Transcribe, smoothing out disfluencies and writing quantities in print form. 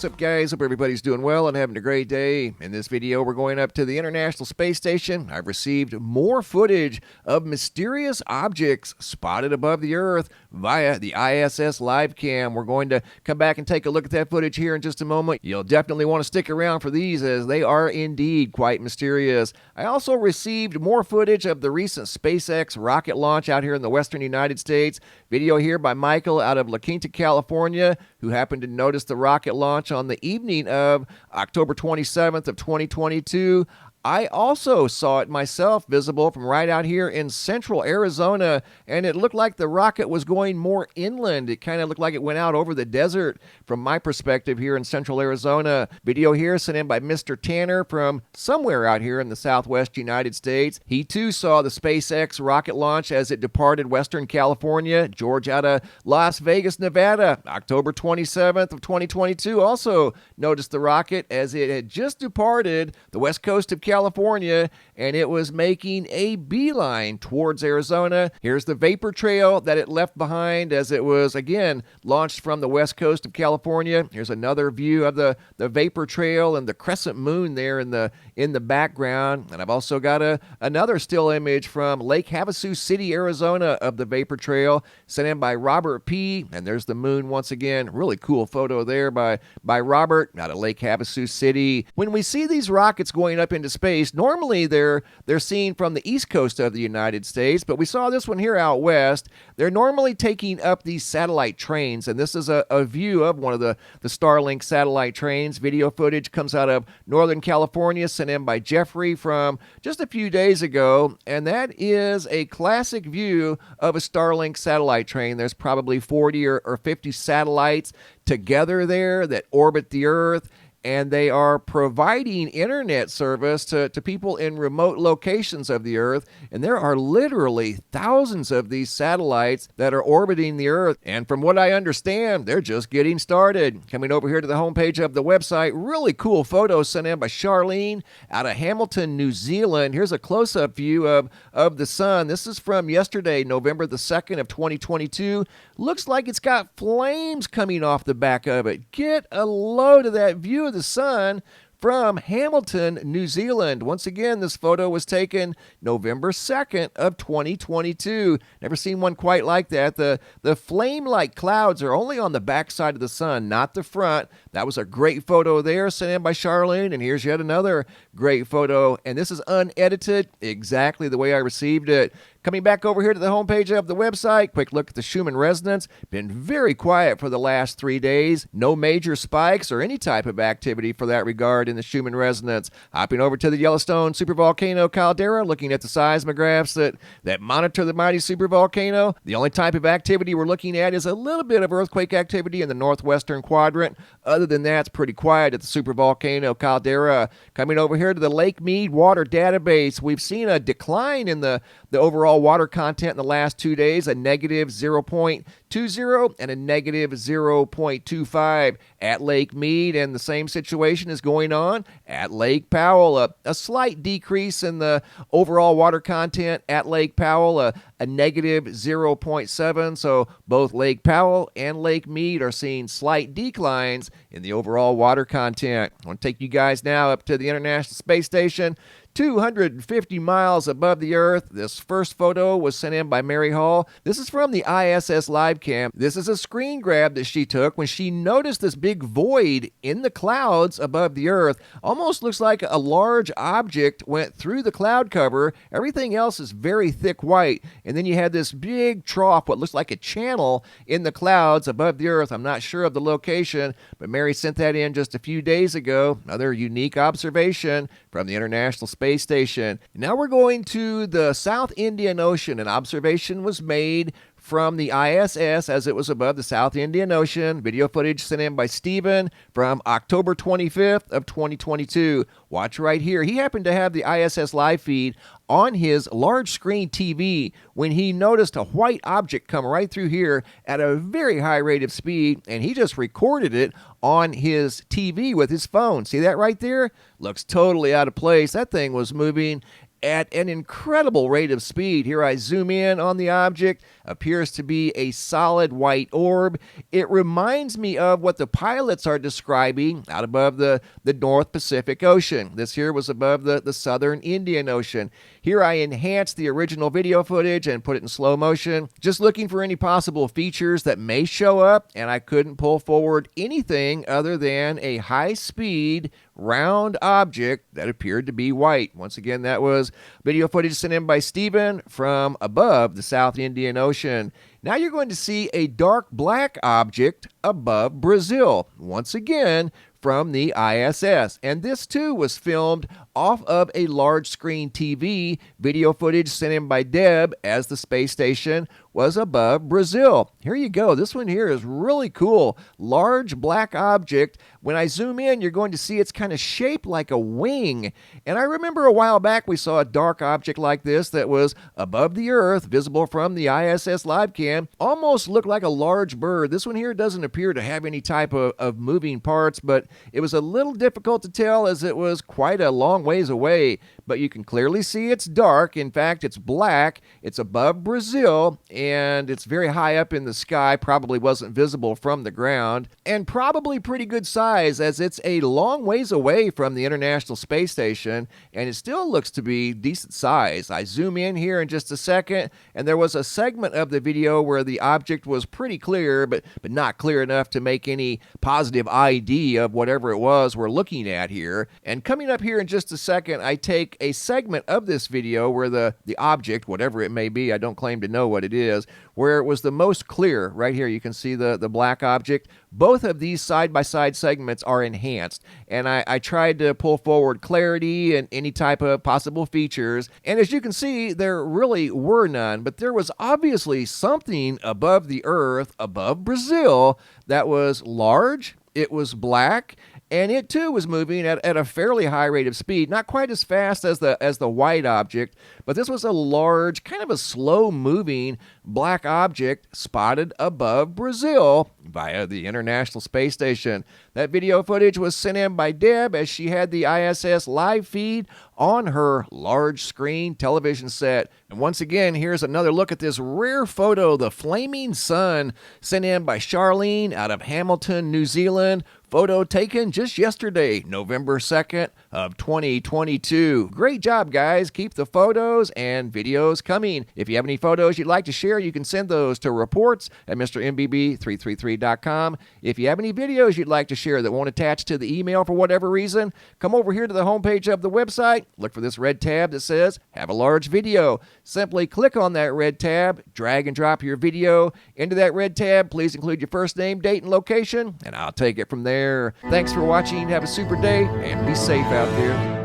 What's up, guys? Hope everybody's doing well and having a great day. In this video, we're going up to the International Space Station. I've received more footage of mysterious objects spotted above the Earth via the ISS live cam. We're going to come back and take a look at that footage here in just a moment. You'll definitely want to stick around for these, as they are indeed quite mysterious. I also received more footage of the recent SpaceX rocket launch out here in the western United States. Video here by Michael out of La Quinta, California, who happened to notice the rocket launch on the evening of October 27th of 2022. I also saw it myself, visible from right out here in central Arizona, and it looked like the rocket was going more inland. It kind of looked like it went out over the desert from my perspective here in central Arizona. Video here sent in by Mr. Tanner from somewhere out here in the southwest United States. He too saw the SpaceX rocket launch as it departed Western California. George out of Las Vegas, Nevada, October 27th of 2022, also noticed the rocket as it had just departed the west coast of California, and it was making a beeline towards Arizona. Here's the vapor trail that it left behind as it was, again, launched from the west coast of California. Here's another view of the vapor trail and the crescent moon there in the background. And I've also got another still image from Lake Havasu City, Arizona, of the vapor trail, sent in by Robert P. And there's the moon once again. Really cool photo there by Robert out of Lake Havasu City. When we see these rockets going up into space, normally they're seen from the east coast of the United States, but we saw this one here out west. They're normally taking up these satellite trains, and this is a view of one of the Starlink satellite trains. Video footage comes out of Northern California, sent in by Jeffrey from just a few days ago, and that is a classic view of a Starlink satellite train. There's probably 40 or 50 satellites together there that orbit the Earth, and they are providing internet service to people in remote locations of the Earth. And there are literally thousands of these satellites that are orbiting the Earth. And from what I understand, they're just getting started. Coming over here to the homepage of the website, really cool photos sent in by Charlene out of Hamilton, New Zealand. Here's a close-up view of the sun. This is from yesterday, November the 2nd of 2022. Looks like it's got flames coming off the back of it. Get a load of that view of the sun from Hamilton, New Zealand. Once again, this photo was taken November 2nd of 2022. Never seen one quite like that. The flame-like clouds are only on the back side of the sun, not the front. That was a great photo there sent in by Charlene, and here's yet another great photo. And this is unedited, exactly the way I received it. Coming back over here to the homepage of the website, quick look at the Schumann resonance. Been very quiet for the last 3 days. No major spikes or any type of activity for that regard in the Schumann resonance. Hopping over to the Yellowstone supervolcano caldera, looking at the seismographs that monitor the mighty supervolcano. The only type of activity we're looking at is a little bit of earthquake activity in the northwestern quadrant. Other than that, it's pretty quiet at the supervolcano caldera. Coming over here to the Lake Mead water database, we've seen a decline in the overall water content in the last 2 days, a negative 0.20 and a negative 0.25 at Lake Mead, and the same situation is going on at Lake Powell. A slight decrease in the overall water content at Lake Powell, a negative 0.7, so both Lake Powell and Lake Mead are seeing slight declines in the overall water content. I want to take you guys now up to the International Space Station, 250 miles above the Earth. This first photo was sent in by Mary Hall. This is from the ISS live cam. This is a screen grab that she took when she noticed this big void in the clouds above the Earth. Almost looks like a large object went through the cloud cover. Everything else is very thick white. And then you had this big trough, what looks like a channel in the clouds above the Earth. I'm not sure of the location, but Mary sent that in just a few days ago. Another unique observation from the International Space Station. Now we're going to the South Indian Ocean. An observation was made from the ISS as it was above the South Indian Ocean. Video footage sent in by Stephen from October 25th of 2022. Watch right here. He happened to have the ISS live feed on his large screen TV when he noticed a white object come right through here at a very high rate of speed, and he just recorded it on his TV with his phone. See that right there? Looks totally out of place. That thing was moving at an incredible rate of speed. Here I zoom in on the object. Appears to be a solid white orb. It reminds me of what the pilots are describing out above the North Pacific Ocean. This here was above the southern Indian Ocean. Here I enhanced the original video footage and put it in slow motion, just looking for any possible features that may show up, and I couldn't pull forward anything other than a high-speed round object that appeared to be white. Once again, that was video footage sent in by Steven from above the South Indian Ocean. Now you're going to see a dark black object above Brazil. Once again, from the ISS. And this too was filmed off of a large screen TV, video footage sent in by Deb as the space station was above Brazil. Here you go. This one here is really cool. Large black object. When I zoom in, you're going to see it's kind of shaped like a wing. And I remember a while back we saw a dark object like this that was above the Earth, visible from the ISS live cam. Almost looked like a large bird. This one here doesn't appear to have any type of moving parts, but it was a little difficult to tell as it was quite a long ways away. But you can clearly see it's dark. In fact, it's black. It's above Brazil, and it's very high up in the sky. Probably wasn't visible from the ground, and probably pretty good size as it's a long ways away from the International Space Station, and it still looks to be decent size. I zoom in here in just a second, and there was a segment of the video where the object was pretty clear, but not clear enough to make any positive ID of whatever it was we're looking at here. And coming up here in just a second, I take a segment of this video where the object, whatever it may be, I don't claim to know what it is, where it was the most clear. Right here you can see the black object. Both of these side-by-side segments are enhanced, and I tried to pull forward clarity and any type of possible features, and as you can see, there really were none, but there was obviously something above the Earth, above Brazil, that was large, it was black, and it too was moving at a fairly high rate of speed, not quite as fast as the white object, but this was a large, kind of a slow-moving black object spotted above Brazil via the International Space Station. That video footage was sent in by Deb as she had the ISS live feed on her large screen television set. And once again, here's another look at this rare photo, the flaming sun, sent in by Charlene out of Hamilton, New Zealand. Photo taken just yesterday, November 2nd of 2022. Great job, guys. Keep the photos and videos coming. If you have any photos you'd like to share, you can send those to reports@mrmbb333.com. If you have any videos you'd like to share that won't attach to the email for whatever reason, come over here to the homepage of the website. Look for this red tab that says Have a Large Video. Simply click on that red tab, drag and drop your video into that red tab. Please include your first name, date, and location, and I'll take it from there. Thanks for watching. Have a super day and be safe out there.